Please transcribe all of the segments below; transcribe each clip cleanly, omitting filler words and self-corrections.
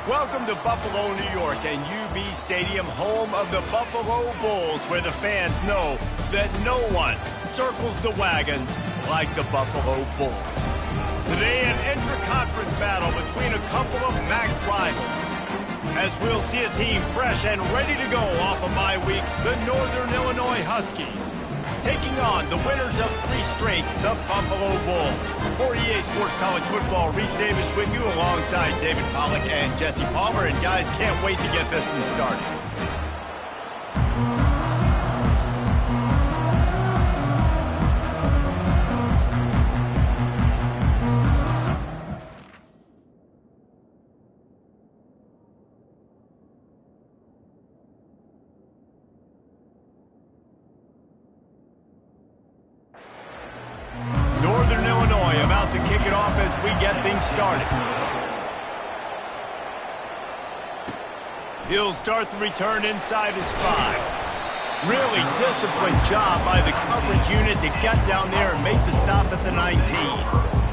Welcome to Buffalo, New York, and UB Stadium, home of the Buffalo Bulls, where the fans know that no one circles the wagons like the Buffalo Bulls. Today, an intra-conference battle between a couple of MAC rivals. As we'll see a team fresh and ready to go off a bye week, the Northern Illinois Huskies, taking on the winners of 3 straight, the Buffalo Bulls. For EA Sports College Football, Reese Davis with you alongside David Pollack and Jesse Palmer. And guys, can't wait to get this one started. Northern Illinois about to kick it off as we get things started. He'll start the return inside his 5. Really disciplined job by the coverage unit to get down there and make the stop at the 19.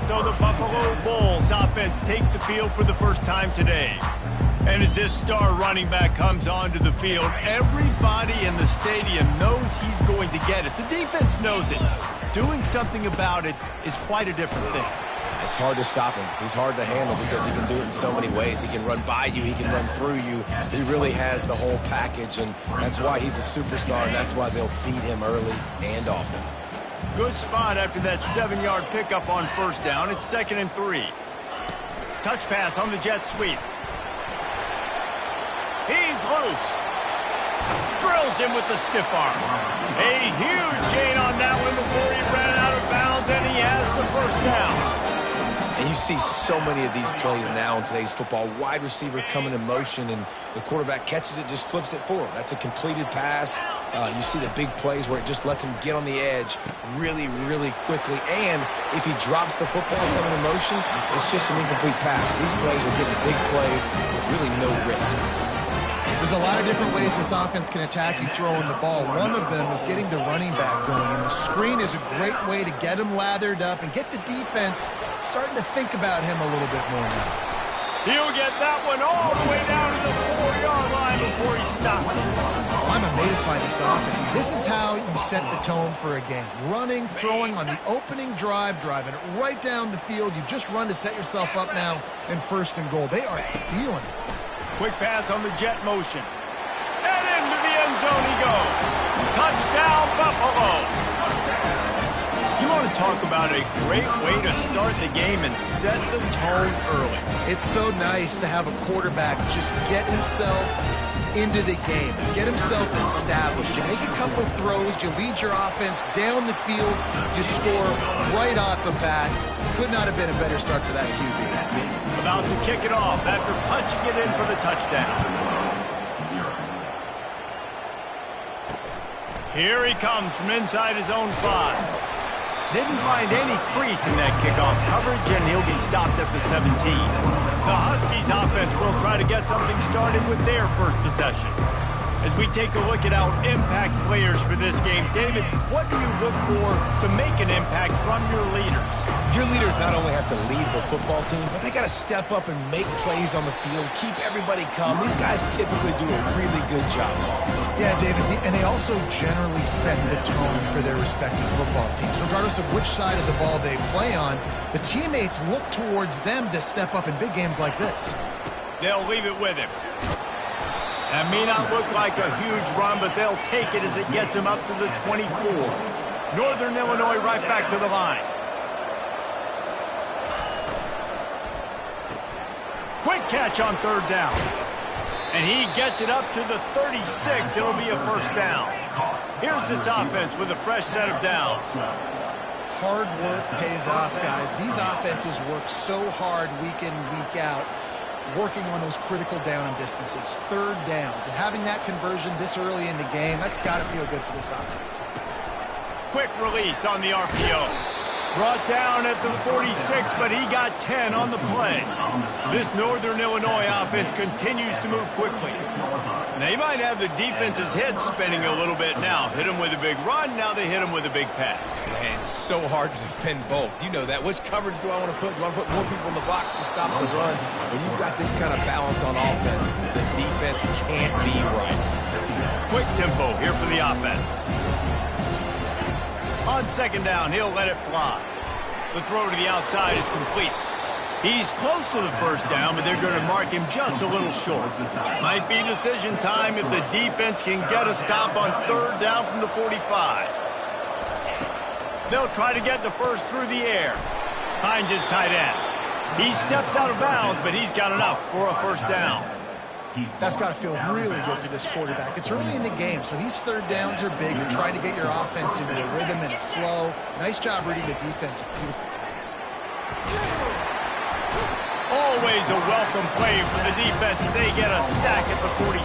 So the Buffalo Bulls offense takes the field for the first time today. And as this star running back comes onto the field, everybody in the stadium knows he's going to get it. The defense knows it. Doing something about it is quite a different thing. It's hard to stop him. He's hard to handle because he can do it in so many ways. He can run by you. He can run through you. He really has the whole package, and that's why he's a superstar, and that's why they'll feed him early and often. Good spot after that 7-yard pickup on first down. It's 2nd and 3. Touch pass on the jet sweep. He's loose. Drills him with the stiff arm. A huge gain on that one before he ran out of bounds, and he has the first down. And you see so many of these plays now in today's football. Wide receiver coming in motion, and the quarterback catches it, just flips it forward. That's a completed pass. You see the big plays where it just lets him get on the edge really, really quickly. And if he drops the football coming in motion, it's just an incomplete pass. These plays are getting big plays with really no risk. There's a lot of different ways this offense can attack you throwing the ball. One of them is getting the running back going, and the screen is a great way to get him lathered up and get the defense starting to think about him a little bit more now. He'll get that one all the way down to the 4-yard line before he stops. I'm amazed by this offense. This is how you set the tone for a game. Running, throwing on the opening drive, driving it right down the field. You just run to set yourself up now in 1st and goal. They are feeling it. Quick pass on the jet motion. And into the end zone he goes. Touchdown, Buffalo. You want to talk about a great way to start the game and set the tone early. It's so nice to have a quarterback just get himself into the game, get himself established. You make a couple throws, you lead your offense down the field, you score right off the bat. Could not have been a better start for that QB. About to kick it off after punching it in for the touchdown. Here he comes from inside his own 5. Didn't find any crease in that kickoff coverage, and he'll be stopped at the 17. The Huskies offense will try to get something started with their first possession. As we take a look at our impact players for this game, David, what do you look for to make an impact from your leaders? Your leaders not only have to lead the football team, but they got to step up and make plays on the field, keep everybody calm. These guys typically do a really good job. Yeah, David, and they also generally set the tone for their respective football teams. Regardless of which side of the ball they play on, the teammates look towards them to step up in big games like this. They'll leave it with him. That may not look like a huge run, but they'll take it as it gets him up to the 24. Northern Illinois right back to the line. Quick catch on 3rd down. And he gets it up to the 36. It'll be a first down. Here's this offense with a fresh set of downs. Hard work pays off, guys. These offenses work so hard week in, week out, working on those critical down distances, 3rd downs, and having that conversion this early in the game, that's got to feel good for this offense. Quick release on the RPO. Brought down at the 46, but he got 10 on the play. This Northern Illinois offense continues to move quickly. They might have the defense's head spinning a little bit now. Hit him with a big run, now they hit him with a big pass. Man, it's so hard to defend both. You know that. Which coverage do I want to put? Do I want to put more people in the box to stop the run? When you've got this kind of balance on offense, the defense can't be right. Quick tempo here for the offense. On second down, he'll let it fly. The throw to the outside is complete. He's close to the first down, but they're going to mark him just a little short. Might be decision time if the defense can get a stop on third down from the 45. They'll try to get the first through the air. Finds his tight end. He steps out of bounds, but he's got enough for a first down. That's got to feel really good for this quarterback. It's early in the game, so these third downs are big. You're trying to get your offense into a rhythm and a flow. Nice job reading the defense. Beautiful plays. Always a welcome play for the defense as they get a sack at the 47.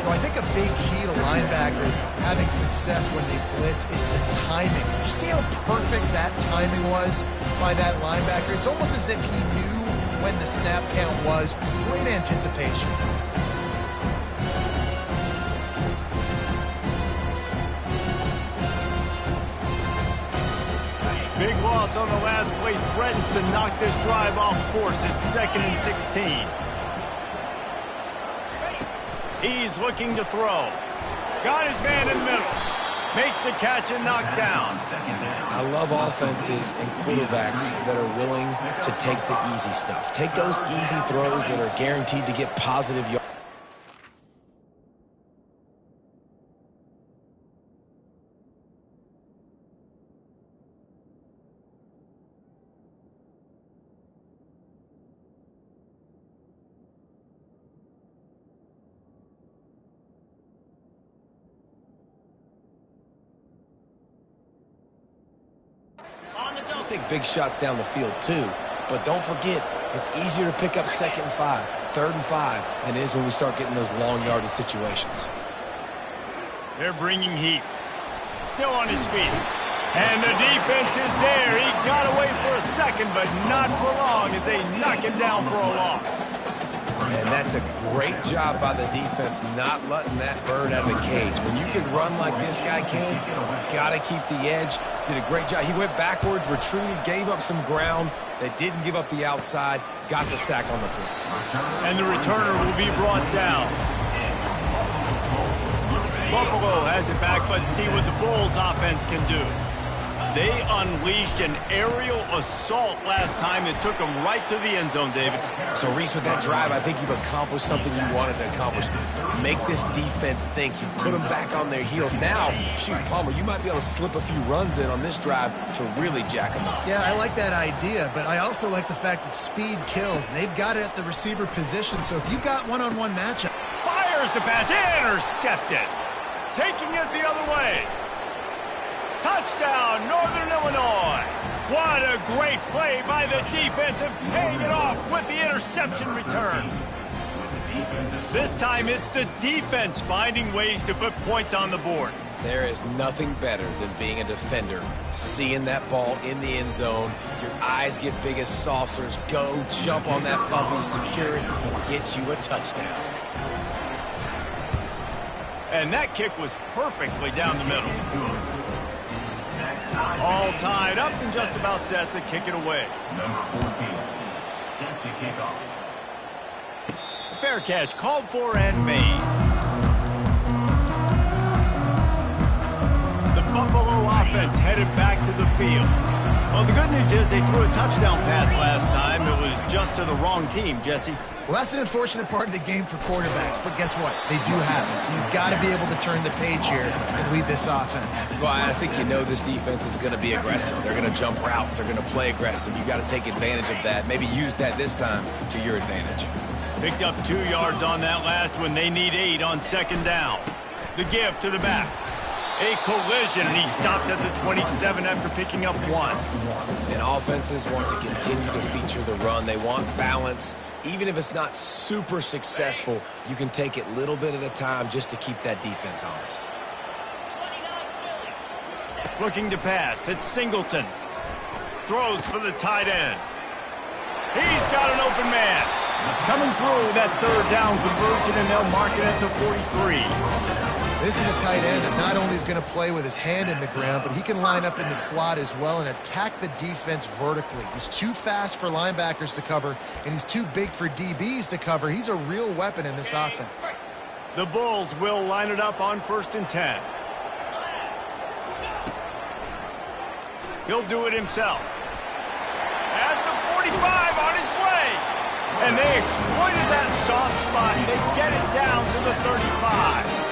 Well, I think a big key to linebackers having success when they blitz is the timing. Did you see how perfect that timing was by that linebacker? It's almost as if he knew when the snap count was. Great anticipation. Big loss on the last play threatens to knock this drive off course. It's 2nd and 16. He's looking to throw. Got his man in the middle. Makes the catch and knocked down. I love offenses and quarterbacks that are willing to take the easy stuff. Take those easy throws that are guaranteed to get positive yards. Take big shots down the field too, but don't forget it's easier to pick up 2nd and 5, 3rd and 5 than it is when we start getting those long yardage situations. They're bringing heat. Still on his feet, and the defense is there. He got away for a second, but not for long as they knock him down for a loss. And that's a great job by the defense not letting that bird out of the cage. When you can run like this guy can, you got to keep the edge. Did a great job. He went backwards, retreated, gave up some ground. They didn't give up the outside, got the sack on the play. And the returner will be brought down. Buffalo has it back, but see what the Bulls offense can do. They unleashed an aerial assault last time that took them right to the end zone, David. So, Reese, with that drive, I think you've accomplished something you wanted to accomplish. Make this defense think. You put them back on their heels. Now, shoot, Palmer, you might be able to slip a few runs in on this drive to really jack them up. Yeah, I like that idea, but I also like the fact that speed kills. And they've got it at the receiver position, so if you got one-on-one matchup. Fires the pass, intercepted. Taking it the other way. Touchdown, Northern Illinois. What a great play by the defense and paying it off with the interception return. This time it's the defense finding ways to put points on the board. There is nothing better than being a defender, seeing that ball in the end zone. Your eyes get big as saucers. Go jump on that puppy, secure it, get you a touchdown. And that kick was perfectly down the middle. All tied up and just about set to kick it away. Number 14, set to kick off. Fair catch called for and made. The Buffalo offense headed back to the field. Well, the good news is they threw a touchdown pass last time. It was just to the wrong team, Jesse. Well, that's an unfortunate part of the game for quarterbacks, but guess what? They do have it, so you've got to be able to turn the page here and lead this offense. Well, I think you know this defense is going to be aggressive. They're going to jump routes. They're going to play aggressive. You've got to take advantage of that. Maybe use that this time to your advantage. Picked up 2 yards on that last one. They need 8 on second down. The give to the back. A collision, and he stopped at the 27 after picking up 1. And offenses want to continue to feature the run. They want balance. Even if it's not super successful, you can take it little bit at a time just to keep that defense honest. Looking to pass. It's Singleton. Throws for the tight end. He's got an open man. Coming through that third down conversion, and they'll mark it at the 43. This is a tight end that not only is going to play with his hand in the ground, but he can line up in the slot as well and attack the defense vertically. He's too fast for linebackers to cover, and he's too big for DBs to cover. He's a real weapon in this offense. The Bulls will line it up on 1st and 10. He'll do it himself. At the 45, on his way. And they exploited that soft spot. They get it down to the 35.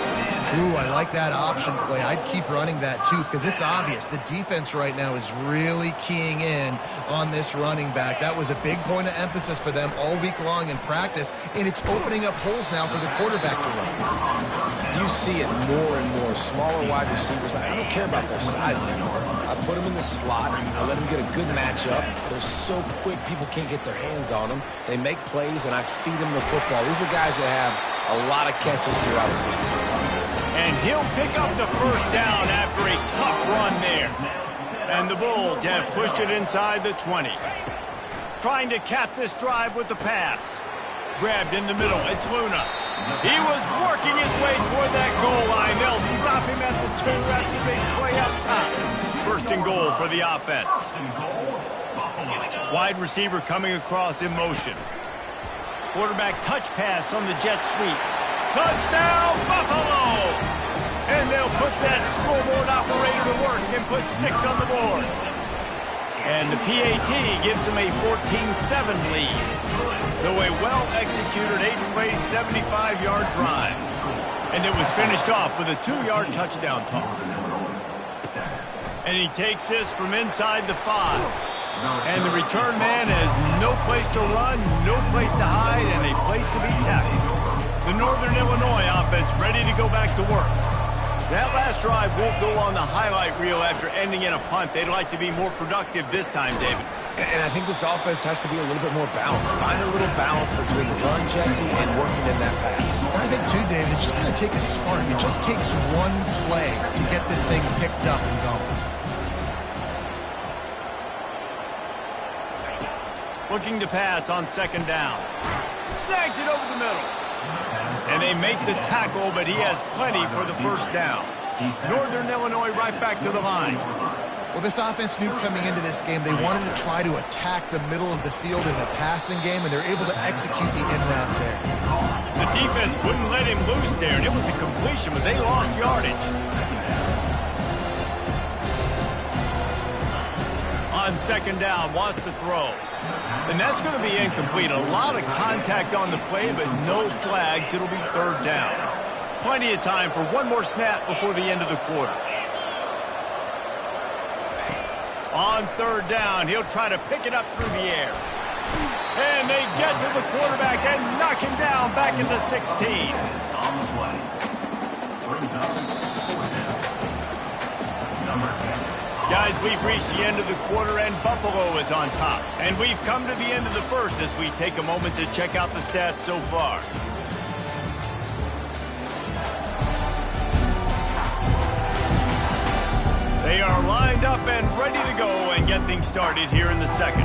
Ooh, I like that option play. I'd keep running that too because it's obvious. The defense right now is really keying in on this running back. That was a big point of emphasis for them all week long in practice, and it's opening up holes now for the quarterback to run. You see it more and more. Smaller wide receivers, I don't care about their size anymore. I put them in the slot. I let them get a good matchup. They're so quick, people can't get their hands on them. They make plays, and I feed them the football. These are guys that have a lot of catches throughout the season. And he'll pick up the first down after a tough run there. And the Bulls have pushed it inside the 20. Trying to cap this drive with the pass. Grabbed in the middle. It's Luna. He was working his way toward that goal line. They'll stop him at the 2 after the big play up top. 1st and goal for the offense. Wide receiver coming across in motion. Quarterback touch pass on the jet sweep. Touchdown, Buffalo! And they'll put that scoreboard operator to work and put 6 on the board. And the PAT gives them a 14-7 lead. So a well-executed 8-play, 75-yard drive. And it was finished off with a 2-yard touchdown toss. And he takes this from inside the 5. And the return man has no place to run, no place to hide, and a place to be tackled. The Northern Illinois offense ready to go back to work. That last drive won't go on the highlight reel after ending in a punt. They'd like to be more productive this time, David. And I think this offense has to be a little bit more balanced. Find a little balance between the run, Jesse, and working in that pass. I think, too, David, it's just going to take a spark. It just takes one play to get this thing picked up and going. Looking to pass on 2nd down. Snags it over the middle. And they make the tackle, but he has plenty for the first down. Northern Illinois right back to the line. Well, this offense knew coming into this game they wanted to try to attack the middle of the field in the passing game, and they're able to execute the in-route there. The defense wouldn't let him loose there, and it was a completion, but they lost yardage. On 2nd down, wants to throw. And that's going to be incomplete. A lot of contact on the play, but no flags. It'll be 3rd down. Plenty of time for one more snap before the end of the quarter. On 3rd down, he'll try to pick it up through the air. And they get to the quarterback and knock him down back into 16. On the play. Brings up 4th down. Number 10. Guys, we've reached the end of the quarter, and Buffalo is on top. And we've come to the end of the first as we take a moment to check out the stats so far. They are lined up and ready to go and get things started here in the 2nd.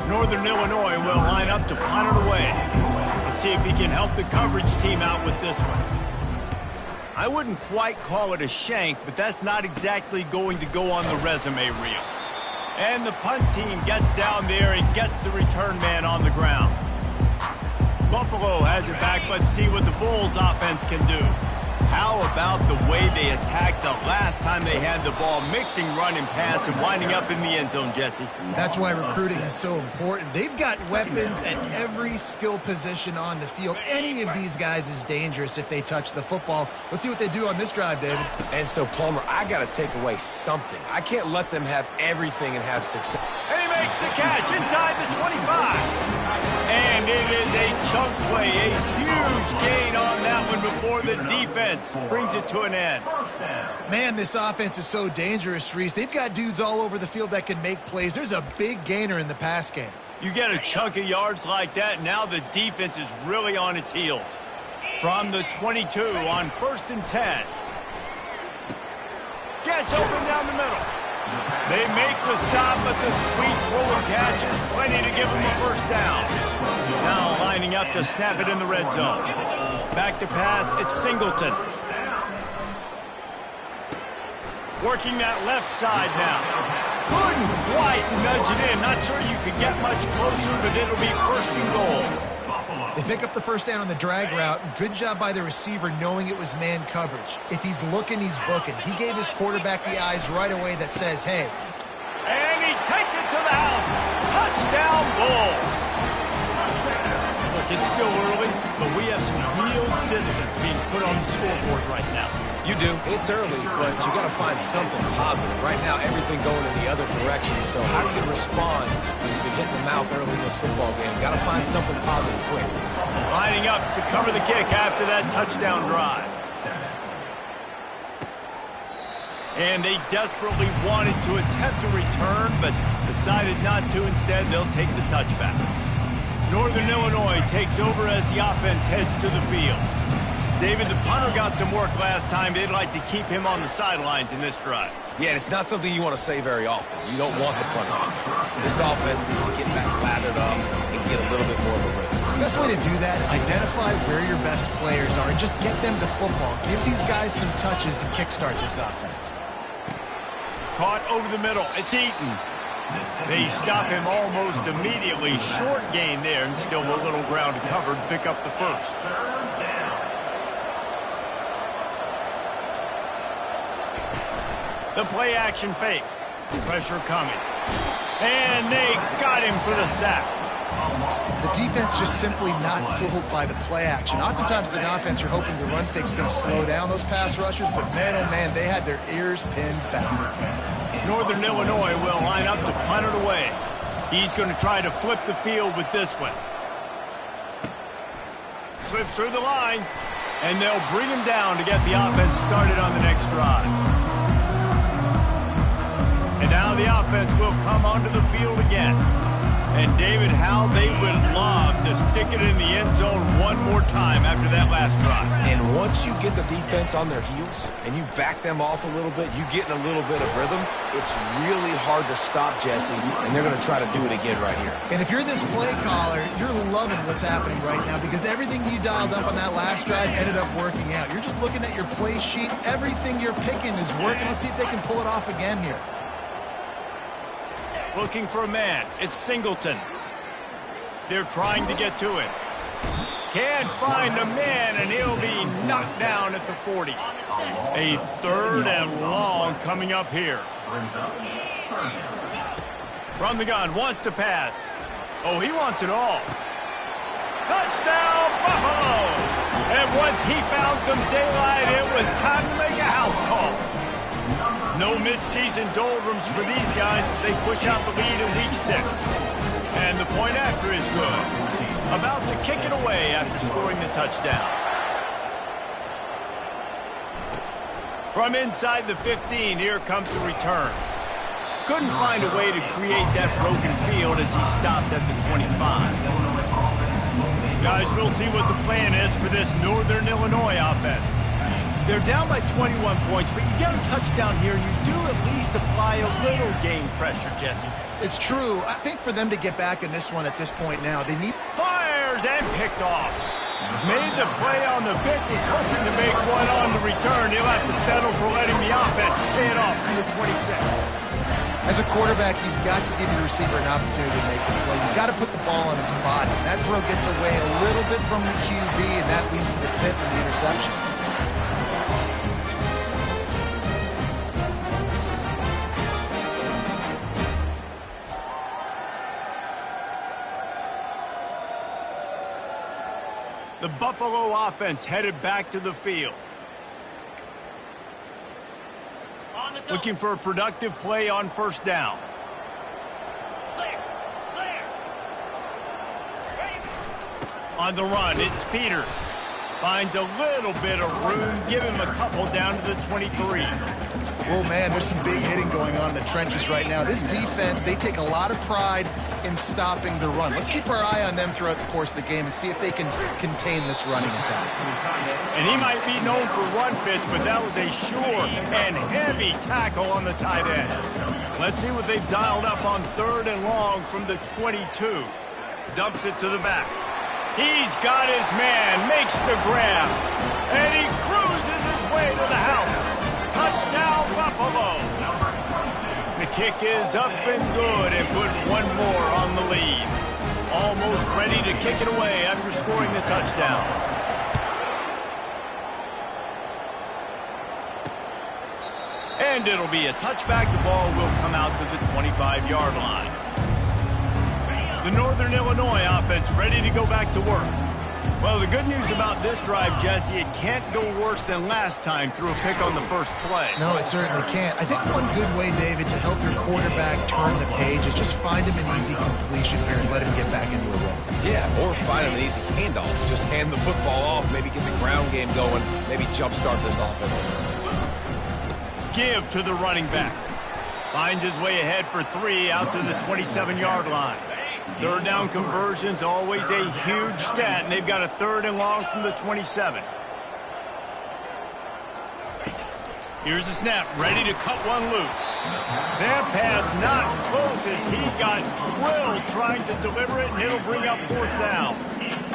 Northern Illinois will line up to punt it away. Let's see if he can help the coverage team out with this one. I wouldn't quite call it a shank, but that's not exactly going to go on the resume reel. And the punt team gets down there and gets the return man on the ground. Buffalo has it back. Let's see what the Bulls offense can do. How about the way they attacked the last time they had the ball, mixing run and pass and winding up in the end zone, Jesse? That's why recruiting is so important. They've got weapons at every skill position on the field. Any of these guys is dangerous if they touch the football. Let's see what they do on this drive, David. And so, Palmer, I got to take away something. I can't let them have everything and have success. And he makes the catch inside the 25. And it is a chunk play, a huge gain on that one before the defense brings it to an end. Man, this offense is so dangerous, Reese. They've got dudes all over the field that can make plays. There's a big gainer in the pass game. You get a chunk of yards like that, now the defense is really on its heels. From the 22 on 1st and 10. Gets open down the middle. They make the stop, but the sweet rolling catch is plenty to give them a first down. Now lining up to snap it in the red zone. Back to pass, it's Singleton. Working that left side now. Couldn't quite nudge it in. Not sure you could get much closer, but it'll be 1st and goal. They pick up the first down on the drag route. Good job by the receiver knowing it was man coverage. If he's looking, he's booking. He gave his quarterback the eyes right away that says, hey. And he takes it to the house. Touchdown, Bulls. Look, it's still early, but we have some real distance being put on the scoreboard right now. You do. It's early, but you got to find something positive. Right now, everything going in the other direction. So how are you going to respond when you've been hitting the mouth early in this football game? Got to find something positive quick. Lining up to cover the kick after that touchdown drive. And they desperately wanted to attempt a return, but decided not to. Instead, they'll take the touchback. Northern Illinois takes over as the offense heads to the field. David, the punter got some work last time. They'd like to keep him on the sidelines in this drive. Yeah, and it's not something you want to say very often. You don't want the punter on there. This offense needs to get back lathered up and get a little bit more of a rhythm. The best way to do that, identify where your best players are and just get them the football. Give these guys some touches to kickstart this offense. Caught over the middle. It's Eaton. They stop him almost immediately. Short gain there, and still a little ground to cover to pick up the first. The play action fake. Pressure coming. And they got him for the sack. The defense just simply not fooled by the play action. Oftentimes as an offense, you're hoping the run fake's going to slow down those pass rushers, but man, oh man, they had their ears pinned back. Northern Illinois will line up to punt it away. He's going to try to flip the field with this one. Slips through the line, and they'll bring him down to get the offense started on the next drive. And now the offense will come onto the field again. And David, how they would love to stick it in the end zone one more time after that last drive. And once you get the defense on their heels and you back them off a little bit, you get in a little bit of rhythm, it's really hard to stop, Jesse, and they're going to try to do it again right here. And if you're this play caller, you're loving what's happening right now because everything you dialed up on that last drive ended up working out. You're just looking at your play sheet. Everything you're picking is working. Let's see if they can pull it off again here. Looking for a man. It's Singleton. They're trying to get to him. Can't find a man, and he'll be knocked down at the 40. A 3rd and long coming up here. From the gun, wants to pass. Oh, he wants it all. Touchdown, Buffalo! And once he found some daylight, it was time to make a house call. No mid-season doldrums for these guys as they push out the lead in Week 6. And the point after is good. About to kick it away after scoring the touchdown. From inside the 15, here comes the return. Couldn't find a way to create that broken field as he stopped at the 25. Guys, we'll see what the plan is for this Northern Illinois offense. They're down by 21 points, but you get a touchdown here, and you do at least apply a little game pressure, Jesse. It's true. I think for them to get back in this one at this point now, they need... Fires and picked off. Made the play on the pick, was hoping to make one on the return. He'll have to settle for letting the offense pay it off from the 26. As a quarterback, you've got to give your receiver an opportunity to make the play. You've got to put the ball on his body. That throw gets away a little bit from the QB, and that leads to the tip and the interception. The Buffalo offense headed back to the field. Looking for a productive play on first down. On the run, it's Peters. Finds a little bit of room. Give him a couple down to the 23. Well, man, there's some big hitting going on in the trenches right now. This defense, they take a lot of pride in stopping the run. Let's keep our eye on them throughout the course of the game and see if they can contain this running attack. And he might be known for run fits, but that was a sure and heavy tackle on the tight end. Let's see what they've dialed up on 3rd and long from the 22. Dumps it to the back. He's got his man, makes the grab, and he cruises his way to the house. Touchdown, Buffalo. The kick is up and good and put one more on the lead. Almost ready to kick it away after scoring the touchdown. And it'll be a touchback. The ball will come out to the 25-yard line. The Northern Illinois offense ready to go back to work. Well, the good news about this drive, Jesse, it can't go worse than last time through a pick on the first play. No, it certainly can't. I think one good way, David, to help your quarterback turn the page is just find him an easy completion here and let him get back into a rhythm. Yeah, or find him an easy handoff. Just hand the football off, maybe get the ground game going, maybe jumpstart this offense. Give to the running back. Finds his way ahead for 3 out to the 27-yard line. 3rd down conversion's always a huge stat, and they've got a 3rd and long from the 27. Here's the snap, ready to cut one loose. That pass not close as he got drilled trying to deliver it, and it'll bring up 4th down.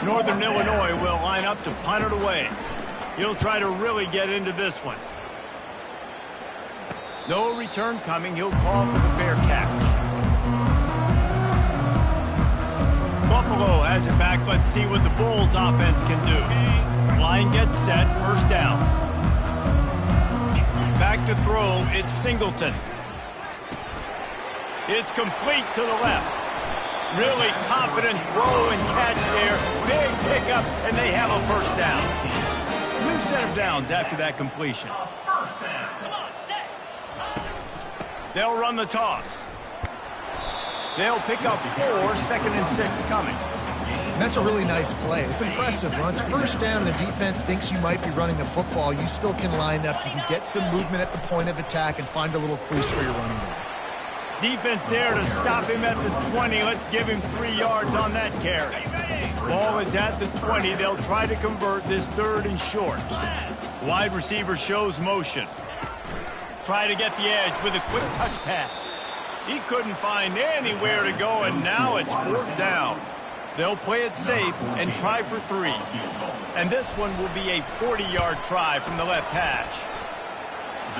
Northern Illinois will line up to punt it away. He'll try to really get into this one. No return coming. He'll call for the fair catch. Buffalo has it back. Let's see what the Bulls offense can do. Line gets set. First down. Back to throw. It's Singleton. It's complete to the left. Really confident throw and catch there. Big pickup, and they have a first down. New set of downs after that completion. They'll run the toss. They'll pick up 4, 2nd and 6 coming. And that's a really nice play. It's impressive. When it's first down and the defense thinks you might be running the football, you still can line up. You can get some movement at the point of attack and find a little crease for your running back. Defense there to stop him at the 20. Let's give him 3 yards on that carry. Ball is at the 20. They'll try to convert this 3rd and short. Wide receiver shows motion. Try to get the edge with a quick touch pass. He couldn't find anywhere to go, and now it's 4th down. They'll play it safe and try for 3. And this one will be a 40-yard try from the left hash.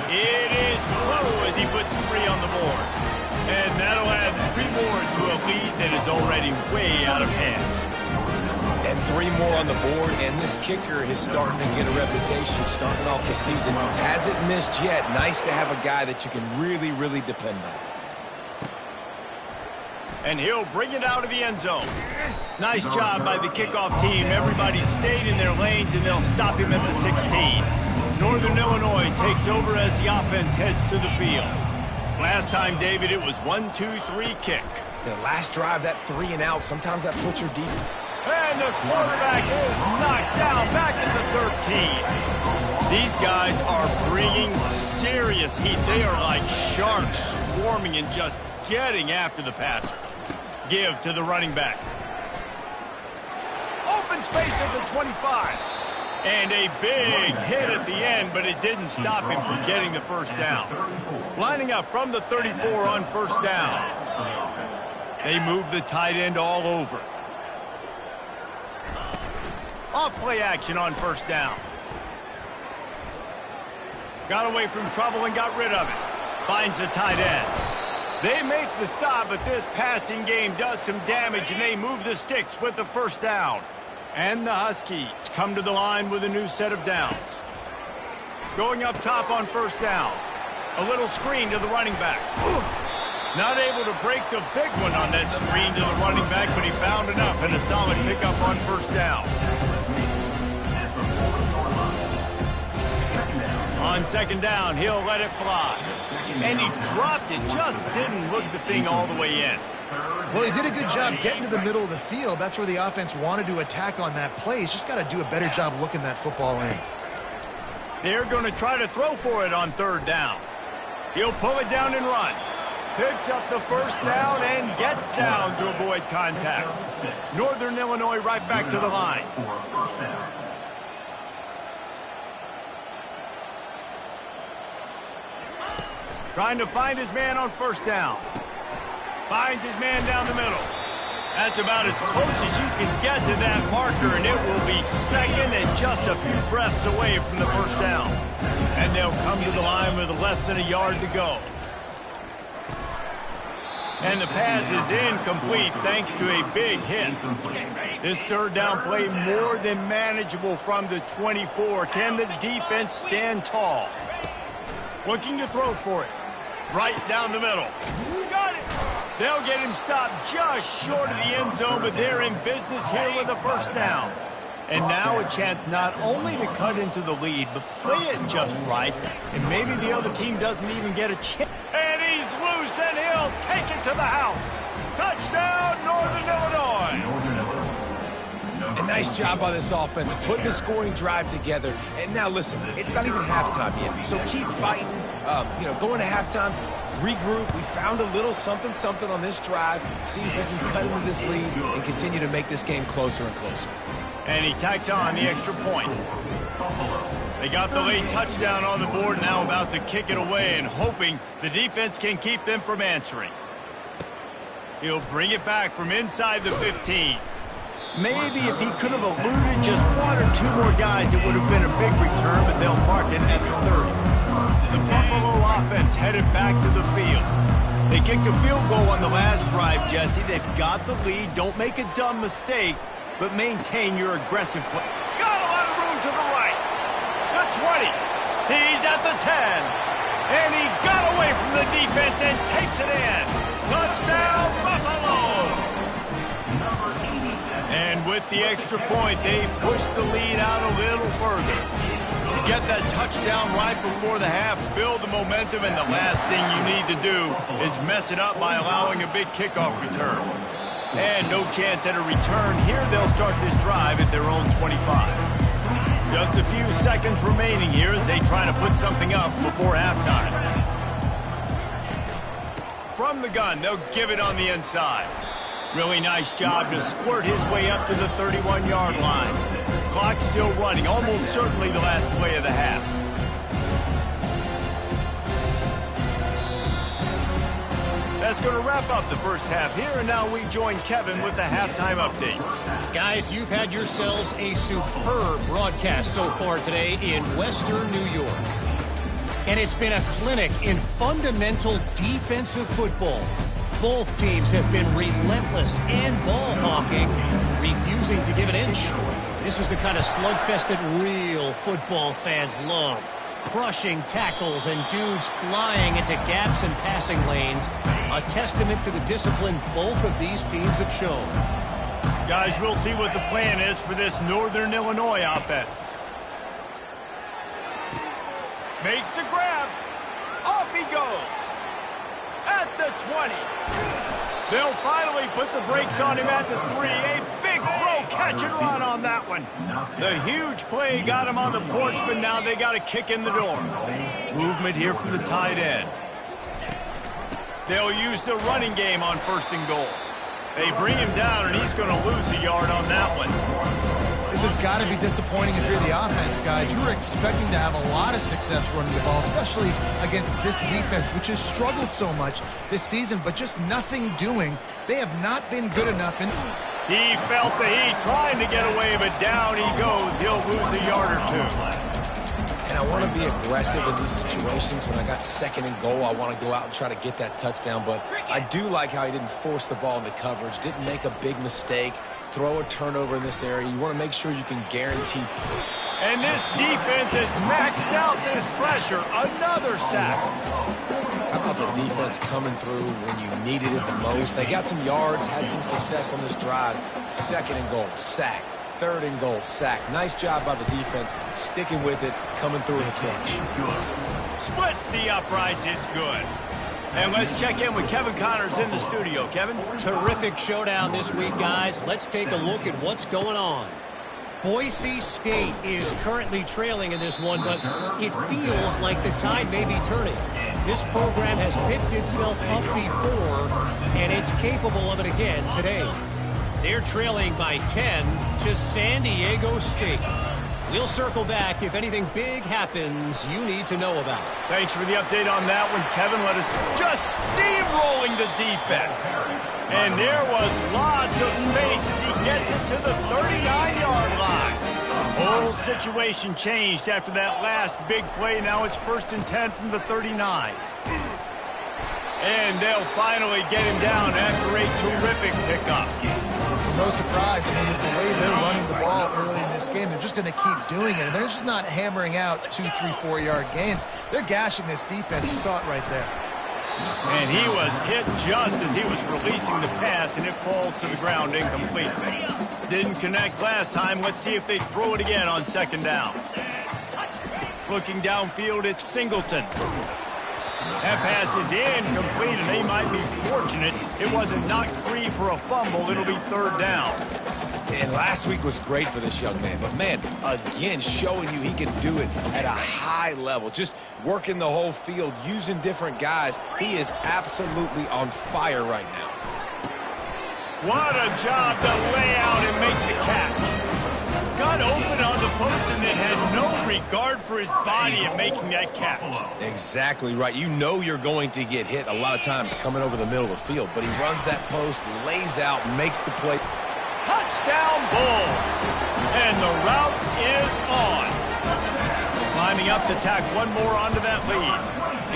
It is true as he puts 3 on the board. And that'll add 3 more to a lead that is already way out of hand. And 3 more on the board, and this kicker is starting to get a reputation starting off the season. Hasn't missed yet. Nice to have a guy that you can really, really depend on. And he'll bring it out of the end zone. Nice job by the kickoff team. Everybody stayed in their lanes, and they'll stop him at the 16. Northern Illinois takes over as the offense heads to the field. Last time, David, it was 1-2-3 kick. The last drive, that 3 and out, sometimes that puts your deep. And the quarterback is knocked down back at the 13. These guys are bringing serious heat. They are like sharks swarming and just getting after the passer. Give to the running back. Open space at the 25. And a big hit at the end, but it didn't stop him from getting the first down. Lining up from the 34 on first down. They move the tight end all over. Off play action on first down. Got away from trouble and got rid of it. Finds the tight end. They make the stop, but this passing game does some damage, and they move the sticks with the first down. And the Huskies come to the line with a new set of downs. Going up top on first down. A little screen to the running back. Not able to break the big one on that screen to the running back, but he found enough and a solid pickup on first down. On second down, he'll let it fly. And he dropped it, just didn't look the thing all the way in. Well, he did a good job getting to the middle of the field. That's where the offense wanted to attack on that play. He's just got to do a better job looking that football in. They're going to try to throw for it on third down. He'll pull it down and run. Picks up the first down and gets down to avoid contact. Northern Illinois right back to the line. Trying to find his man on first down. Finds his man down the middle. That's about as close as you can get to that marker, and it will be second and just a few breaths away from the first down. And they'll come to the line with less than a yard to go. And the pass is incomplete thanks to a big hit. This third down play more than manageable from the 24. Can the defense stand tall? Looking to throw for it. Right down the middle. Got it! They'll get him stopped just short of the end zone, but they're in business here with a first down. And now a chance not only to cut into the lead, but play it just right, and maybe the other team doesn't even get a chance. And he's loose, and he'll take it to the house. Touchdown, Northern Illinois! A nice job by this offense, putting the scoring drive together. And now listen, it's not even halftime yet, so keep fighting. Going to halftime, regroup. We found a little something on this drive. See if we can cut into this lead and continue to make this game closer and closer. And he tacks on the extra point. They got the late touchdown on the board, now about to kick it away and hoping the defense can keep them from answering. He'll bring it back from inside the 15. Maybe if he could have eluded just one or two more guys, it would have been a big return, but they'll mark it at the 30. The Buffalo offense headed back to the field. They kicked a field goal on the last drive, Jesse. They've got the lead. Don't make a dumb mistake, but maintain your aggressive play. Got a lot of room to the right. The 20. He's at the 10. And he got away from the defense and takes it in. Touchdown, Buffalo! And with the extra point, they push the lead out a little further. To get that touchdown right before the half, build the momentum, and the last thing you need to do is mess it up by allowing a big kickoff return. And no chance at a return. Here they'll start this drive at their own 25. Just a few seconds remaining here as they try to put something up before halftime. From the gun, they'll give it on the inside. Really nice job to squirt his way up to the 31-yard line. Clock still running, almost certainly the last play of the half. That's going to wrap up the first half here, and now we join Kevin with the halftime update. Guys, you've had yourselves a superb broadcast so far today in Western New York. And it's been a clinic in fundamental defensive football. Both teams have been relentless and ball hawking, refusing to give an inch. This is the kind of slugfest that real football fans love. Crushing tackles and dudes flying into gaps and passing lanes. A testament to the discipline both of these teams have shown. Guys, we'll see what the plan is for this Northern Illinois offense. Makes the grab. Off he goes. At the 20. They'll finally put the brakes on him at the 3. A big throw, catch and run on that one. The huge play got him on the porch, but now they got to kick in the door. Movement here from the tight end. They'll use the running game on 1st and goal. They bring him down, and he's going to lose a yard on that one. This has got to be disappointing if you're the offense, guys. You were expecting to have a lot of success running the ball, especially against this defense, which has struggled so much this season, but just nothing doing. They have not been good enough. He felt the heat trying to get away, but down he goes. He'll lose a yard or two. And I want to be aggressive in these situations. When I got 2nd and goal, I want to go out and try to get that touchdown. But I do like how he didn't force the ball into coverage, didn't make a big mistake, throw a turnover in this area. You want to make sure you can guarantee. And this defense has maxed out this pressure. Another sack. How about the defense coming through when you needed it the most? They got some yards, had some success on this drive. 2nd and goal, sack. 3rd and goal, sack. Nice job by the defense, sticking with it, coming through in the clutch. Splits the uprights, it's good. And let's check in with Kevin Connors in the studio. Kevin? Terrific showdown this week, guys. Let's take a look at what's going on. Boise State is currently trailing in this one, but it feels like the tide may be turning. This program has picked itself up before, and it's capable of it again today. They're trailing by 10 to San Diego State. We'll circle back if anything big happens you need to know about. Thanks for the update on that one, Kevin. Let us just steamrolling the defense. And there was lots of space as he gets it to the 39-yard line. The whole situation changed after that last big play. Now it's 1st and 10 from the 39. And they'll finally get him down after a terrific pickup. No surprise. I mean, with the way they're running the ball early in this game, they're just going to keep doing it. And they're just not hammering out 2, 3, 4-yard gains. They're gashing this defense. You saw it right there. And he was hit just as he was releasing the pass, and it falls to the ground incomplete. Didn't connect last time. Let's see if they throw it again on 2nd down. Looking downfield, it's Singleton. That pass is incomplete, and they might be fortunate it wasn't knocked free for a fumble. It'll be 3rd down. And last week was great for this young man. But, man, again, showing you he can do it at a high level. Just working the whole field, using different guys. He is absolutely on fire right now. What a job to lay out and make the catch. Got open on the post and then had no regard for his body in making that catch. Exactly right. You know you're going to get hit a lot of times coming over the middle of the field. But he runs that post, lays out, makes the play. Touchdown Bulls. And the route is on. Climbing up to tack one more onto that lead.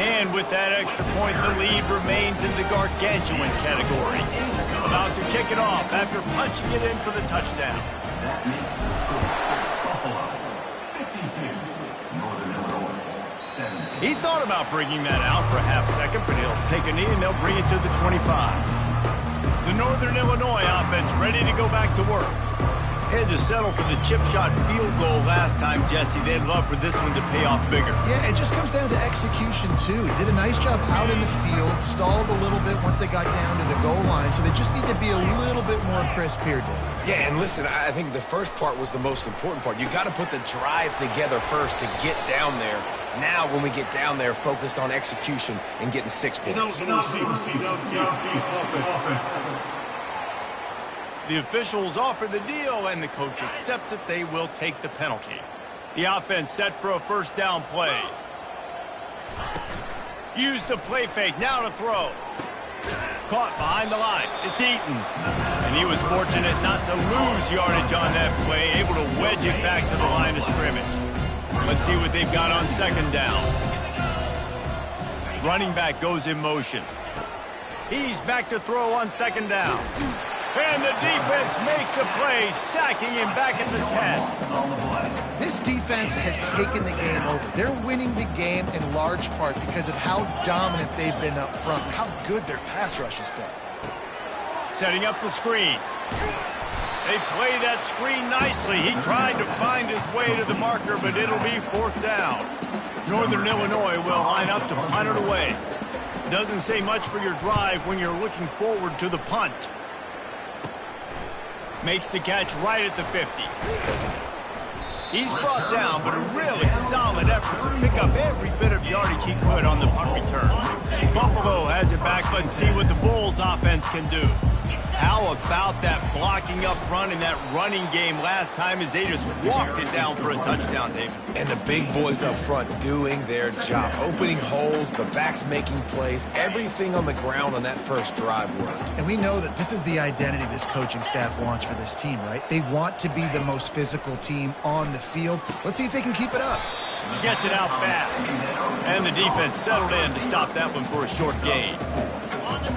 And with that extra point, the lead remains in the gargantuan category. About to kick it off after punching it in for the touchdown. That makes the score Buffalo 52, Northern Illinois 17. He thought about bringing that out for a half second, but he'll take a knee and they'll bring it to the 25. The Northern Illinois offense ready to go back to work. Had to settle for the chip shot field goal last time, Jesse. They'd love for this one to pay off bigger. Yeah, it just comes down to execution, too. He did a nice job out in the field, stalled a little bit once they got down to the goal line, so they just need to be a little bit more crisp here, Dave. Yeah, and listen, I think the first part was the most important part. You got to put the drive together first to get down there. Now, when we get down there, focus on execution and getting 6 points. The officials offer the deal, and the coach accepts it. They will take the penalty. The offense set for a 1st down play. Use the play fake. Now to throw. Caught behind the line. It's Eaton. And he was fortunate not to lose yardage on that play, able to wedge it back to the line of scrimmage. Let's see what they've got on 2nd down. Running back goes in motion. He's back to throw on 2nd down. And the defense makes a play, sacking him back at the 10. This defense has taken the game over. They're winning the game in large part because of how dominant they've been up front, how good their pass rush has been. Setting up the screen. They play that screen nicely. He tried to find his way to the marker, but it'll be 4th down. Northern Illinois will line up to punt it away. Doesn't say much for your drive when you're looking forward to the punt. Makes the catch right at the 50. He's brought down, but a really solid effort to pick up every bit of yardage he could on the punt return. Buffalo has it back. Let's see what the Bulls offense can do. How about that blocking up front in that running game last time as they just walked it down for a touchdown, David? And the big boys up front doing their job. Opening holes, the backs making plays, everything on the ground on that first drive worked. And we know that this is the identity this coaching staff wants for this team, right? They want to be the most physical team on the field. Let's see if they can keep it up. Gets it out fast. And the defense settled in to stop that one for a short gain.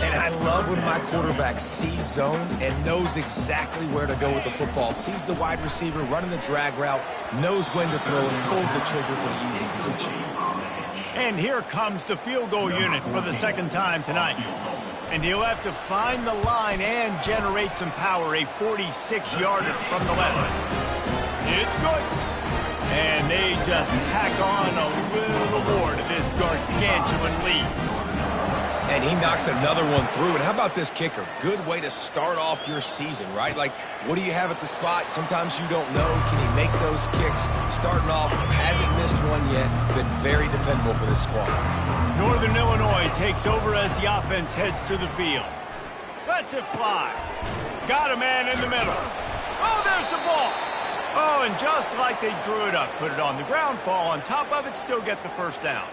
And I love when my quarterback sees zone and knows exactly where to go with the football. Sees the wide receiver running the drag route, knows when to throw and pulls the trigger for the easy completion. And here comes the field goal unit for the second time tonight. And he'll have to find the line and generate some power. A 46-yarder from the left. It's good. And they just tack on a little more to this gargantuan lead. And he knocks another one through. And how about this kicker? Good way to start off your season, right? Like, what do you have at the spot? Sometimes you don't know. Can he make those kicks? Starting off, hasn't missed one yet. Been very dependable for this squad. Northern Illinois takes over as the offense heads to the field. Lets it fly. Got a man in the middle. Oh, there's the ball. Oh, and just like they drew it up, put it on the ground, fall on top of it, still get the first down.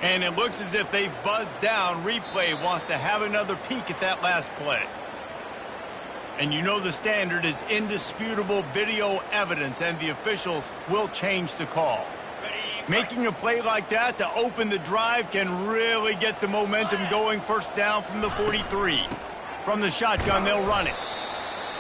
And it looks as if they've buzzed down. Replay wants to have another peek at that last play. And you know the standard is indisputable video evidence, and the officials will change the call. Making a play like that to open the drive can really get the momentum going. First down from the 43. From the shotgun, they'll run it.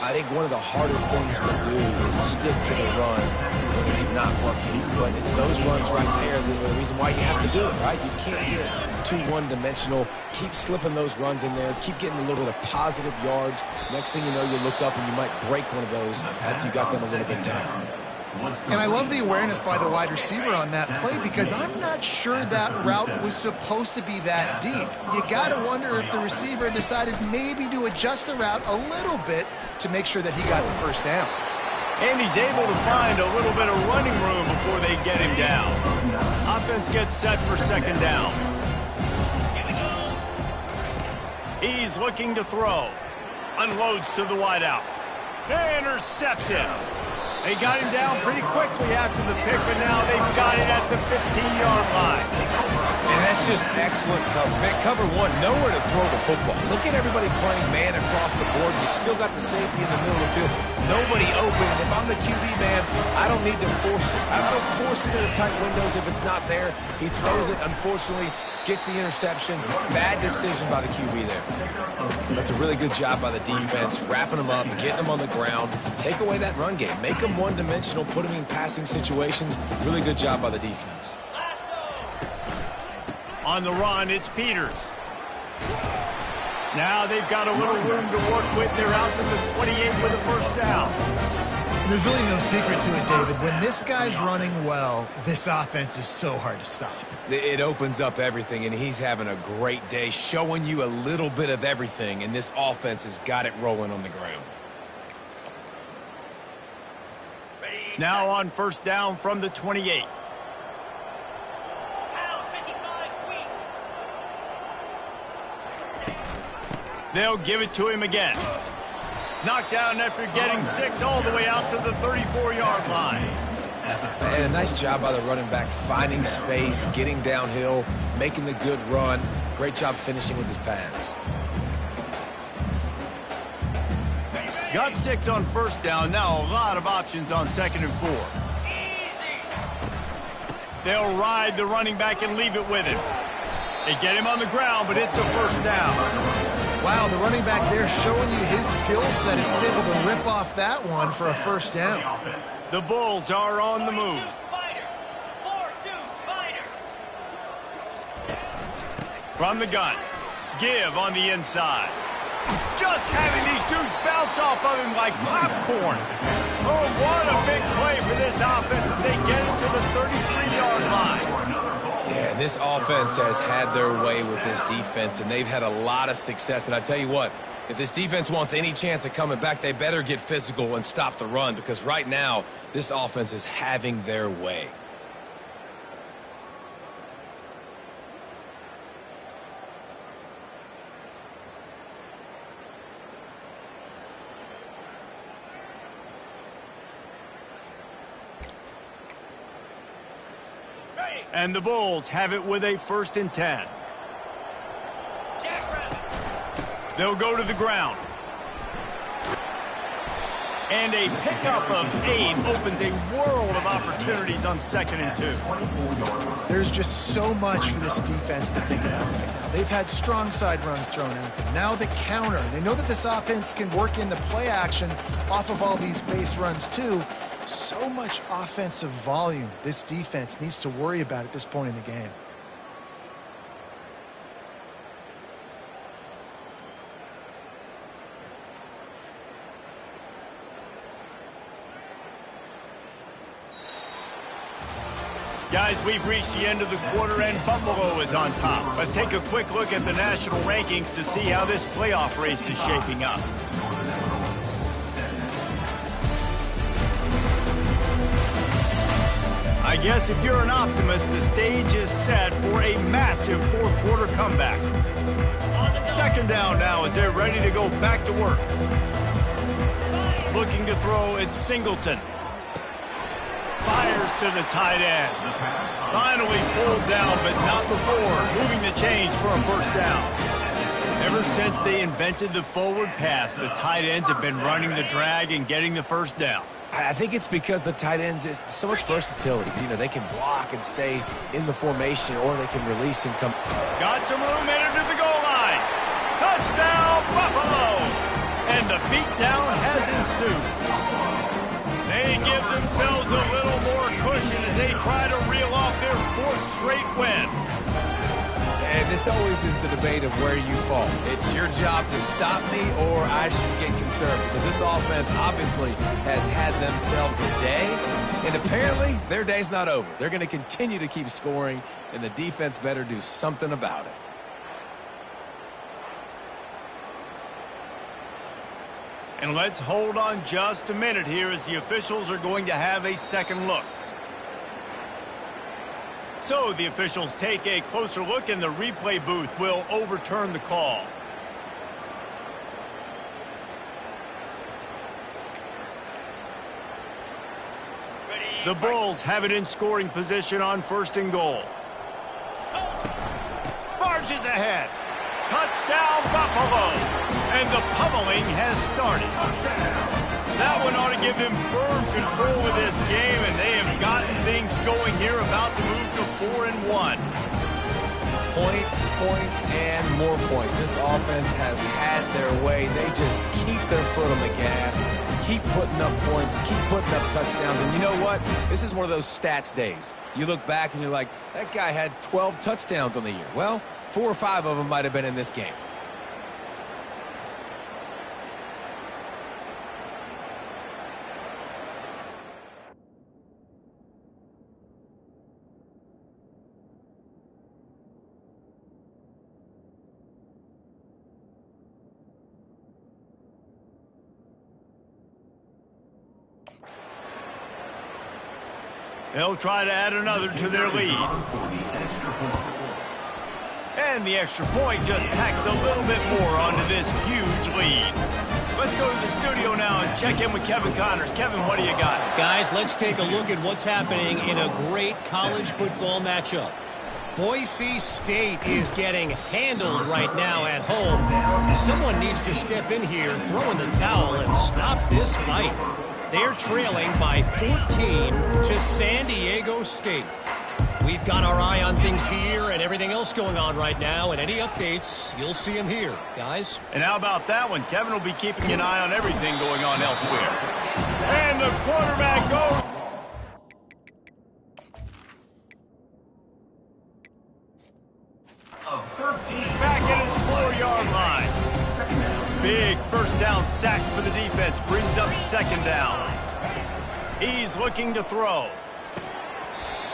I think one of the hardest things to do is stick to the run when it's not working. But it's those runs right there that are the reason why you have to do it, right? You can't get too one-dimensional. Keep slipping those runs in there. Keep getting a little bit of positive yards. Next thing you know, you look up and you might break one of those after you got them a little bit down. And I love the awareness by the wide receiver on that play because I'm not sure that route was supposed to be that deep. You got to wonder if the receiver decided maybe to adjust the route a little bit to make sure that he got the first down. And he's able to find a little bit of running room before they get him down. Offense gets set for second down. He's looking to throw. Unloads to the wideout. Intercepted. They got him down pretty quickly after the pick, but now they've got it at the 15-yard line. And that's just excellent cover. Man, cover one, nowhere to throw the football. Look at everybody playing man across the board. You still got the safety in the middle of the field. Nobody open. And if I'm the QB, man, I don't need to force it. I don't force it into tight windows if it's not there. He throws it, unfortunately, gets the interception. Bad decision by the QB there. That's a really good job by the defense, wrapping them up, getting them on the ground. Take away that run game. Make them one-dimensional, put them in passing situations. Really good job by the defense. On the run, it's Peters. Now they've got a little room to work with. They're out to the 28 with a first down. There's really no secret to it, David. When this guy's running well, this offense is so hard to stop. It opens up everything, and he's having a great day, showing you a little bit of everything, and this offense has got it rolling on the ground. Now on first down from the 28. They'll give it to him again. Knocked down after getting 6 all the way out to the 34-yard line. And a nice job by the running back, finding space, getting downhill, making the good run. Great job finishing with his pads. Got 6 on first down. Now a lot of options on second and 4. They'll ride the running back and leave it with him. They get him on the ground, but it's a first down. Wow, the running back there showing you his skill set. He's able to rip off that one for a first down. The Bulls are on the move. From the gun. Give on the inside. Just having these dudes bounce off of him like popcorn. Oh, what a big play for this offense as they get it to the 33-yard line. Yeah, this offense has had their way with this defense, and they've had a lot of success. And I tell you what, if this defense wants any chance of coming back, they better get physical and stop the run, because right now, this offense is having their way. And the Bulls have it with a 1st and 10. They'll go to the ground. And a pickup of 8 opens a world of opportunities on 2nd and 2. There's just so much for this defense to think about right now. They've had strong side runs thrown at them. Now the counter. They know that this offense can work in the play action off of all these base runs too. So much offensive volume this defense needs to worry about at this point in the game. Guys, we've reached the end of the quarter, and Buffalo is on top. Let's take a quick look at the national rankings to see how this playoff race is shaping up. I guess if you're an optimist, the stage is set for a massive 4th quarter comeback. 2nd down now as they're ready to go back to work. Looking to throw, it's Singleton. Fires to the tight end. Finally pulled down, but not before moving the chains for a 1st down. Ever since they invented the forward pass, the tight ends have been running the drag and getting the 1st down. I think it's because the tight ends is so much versatility. You know, they can block and stay in the formation, or they can release and come. Got some room, made it to the goal line. Touchdown, Buffalo! And the beatdown has ensued. They give themselves a little more cushion as they try to reel off their 4th straight win. And this always is the debate of where you fall. It's your job to stop me, or I should get conservative, because this offense obviously has had themselves a day, and apparently their day's not over. They're going to continue to keep scoring, and the defense better do something about it. And let's hold on just a minute here as the officials are going to have a second look. So the officials take a closer look, and the replay booth will overturn the call. The Bulls have it in scoring position on 1st and goal. Barges ahead. Touchdown, Buffalo! And the pummeling has started. That one ought to give them firm control of this game, and they have gotten things going here, about to move to 4-1. Points, points, and more points. This offense has had their way. They just keep their foot on the gas, keep putting up points, keep putting up touchdowns. And you know what? This is one of those stats days. You look back and you're like, that guy had 12 touchdowns on the year. Well, 4 or 5 of them might have been in this game. They'll try to add another to their lead. And the extra point just tacks a little bit more onto this huge lead. Let's go to the studio now and check in with Kevin Connors. Kevin, what do you got? Guys, let's take a look at what's happening in a great college football matchup. Boise State is getting handled right now at home. Someone needs to step in here, throw in the towel, and stop this fight. They're trailing by 14 to San Diego State. We've got our eye on things here and everything else going on right now, and any updates, you'll see them here, guys. And how about that one? Kevin will be keeping an eye on everything going on elsewhere. And the quarterback goes. Back at his 4-yard line. Big 1st down sack for the defense. Brings up 2nd down. He's looking to throw.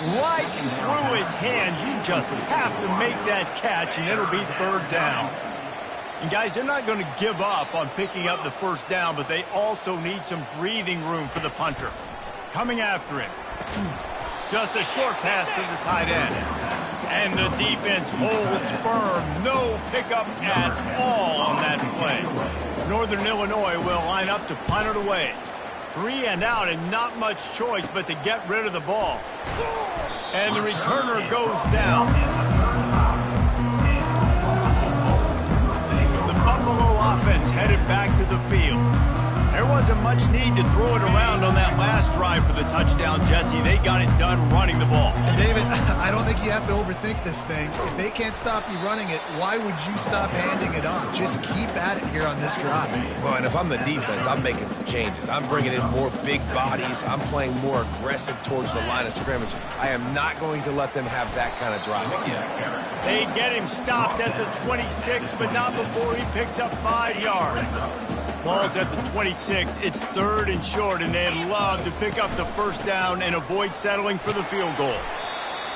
Right through his hands. You just have to make that catch, and it'll be 3rd down. And guys, they're not going to give up on picking up the 1st down, but they also need some breathing room for the punter. Coming after him. Just a short pass to the tight end. And the defense holds firm. No pickup at all on that play. Northern Illinois will line up to punt it away. 3 and out and not much choice but to get rid of the ball. And the returner goes down. The Buffalo offense headed back to the field. There wasn't much need to throw it around on that last drive for the touchdown, Jesse. They got it done running the ball. And David, I don't think you have to overthink this thing. If they can't stop you running it, why would you stop handing it off? Just keep at it here on this drive. Well, and if I'm the defense, I'm making some changes. I'm bringing in more big bodies. I'm playing more aggressive towards the line of scrimmage. I am not going to let them have that kind of drive again. They get him stopped at the 26, but not before he picks up 5 yards. Ball's at the 26. It's 3rd and short, and they'd love to pick up the first down and avoid settling for the field goal.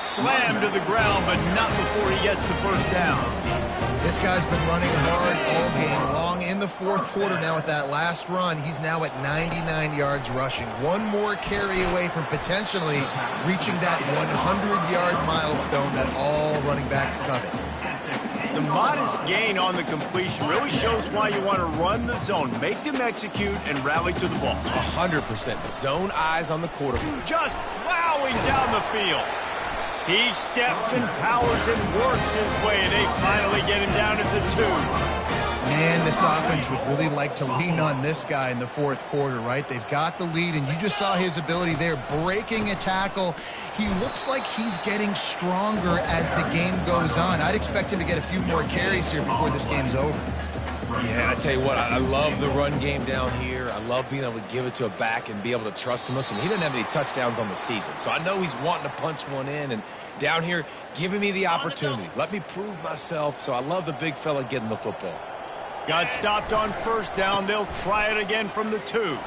Slammed to the ground, but not before he gets the first down. This guy's been running hard all game long. In the 4th quarter now with that last run, he's now at 99 yards rushing. One more carry away from potentially reaching that 100-yard milestone that all running backs covet. The modest gain on the completion really shows why you want to run the zone. Make them execute and rally to the ball. 100% zone eyes on the quarterback. Just plowing down the field. He steps and powers and works his way. They finally get him down at the 2. Man, this offense would really like to lean on this guy in the 4th quarter, right? They've got the lead, and you just saw his ability there, breaking a tackle. He looks like he's getting stronger as the game goes on. I'd expect him to get a few more carries here before this game's over. Yeah, and I tell you what, I love the run game down here. I love being able to give it to a back and be able to trust him. Listen, he didn't have any touchdowns on the season, so I know he's wanting to punch one in. And down here, giving me the opportunity. Let me prove myself, so I love the big fella getting the football. Got stopped on first down. They'll try it again from the 2.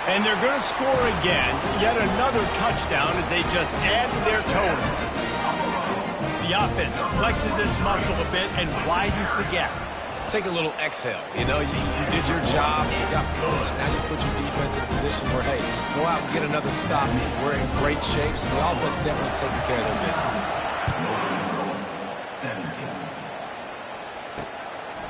And they're going to score again. Yet another touchdown as they just add to their total. The offense flexes its muscle a bit and widens the gap. Take a little exhale. You know, you did your job. You got points. Now you put your defense in a position where, hey, go out and get another stop. We're in great shape, so the offense definitely taking care of their business.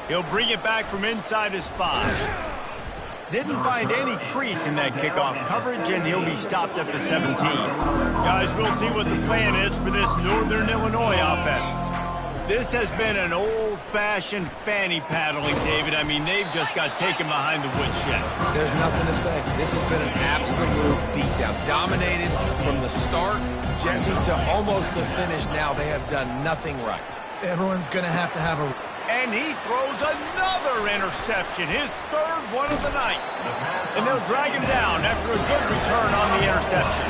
He'll bring it back from inside his 5. Didn't find any crease in that kickoff coverage, and he'll be stopped at the 17. Guys, we'll see what the plan is for this Northern Illinois offense. This has been an old-fashioned fanny paddling, David. I mean, they've just got taken behind the woodshed. There's nothing to say. This has been an absolute beatdown. Dominated from the start, Jesse, to almost the finish now. They have done nothing right. Everyone's going to have a... And he throws another interception, his 3rd one of the night. And they'll drag him down after a good return on the interception.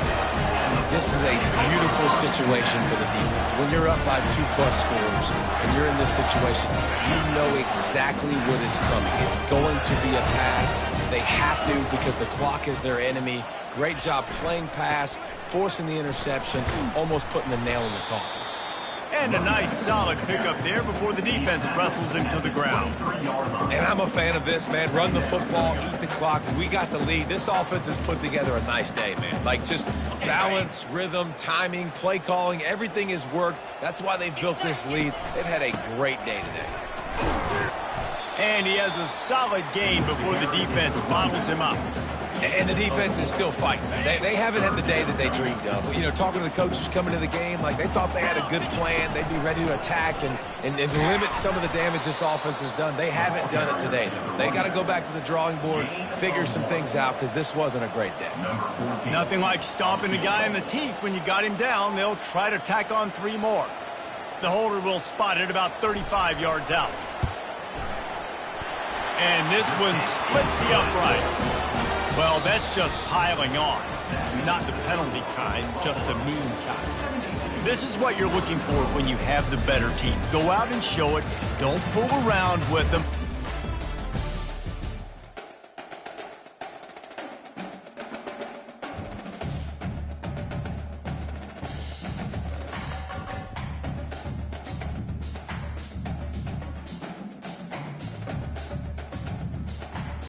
This is a beautiful situation for the defense. When you're up by 2+ scores and you're in this situation, you know exactly what is coming. It's going to be a pass. They have to because the clock is their enemy. Great job playing pass, forcing the interception, almost putting the nail in the coffin. And a nice solid pickup there before the defense wrestles him to the ground. And I'm a fan of this, man. Run the football, eat the clock. We got the lead. This offense has put together a nice day, man. Like just balance, rhythm, timing, play calling, everything has worked. That's why they've built this lead. They've had a great day today. And he has a solid gain before the defense bottles him up. And the defense is still fighting. They haven't had the day that they dreamed of. You know, talking to the coaches coming to the game, like they thought they had a good plan. They'd be ready to attack and limit some of the damage this offense has done. They haven't done it today, though. They got to go back to the drawing board, figure some things out, because this wasn't a great day. Nothing like stomping a guy in the teeth when you got him down. They'll try to tack on 3 more. The holder will spot it about 35 yards out. And this one splits the uprights. Well, that's just piling on. Not the penalty kind, just the mean kind. This is what you're looking for when you have the better team. Go out and show it. Don't fool around with them.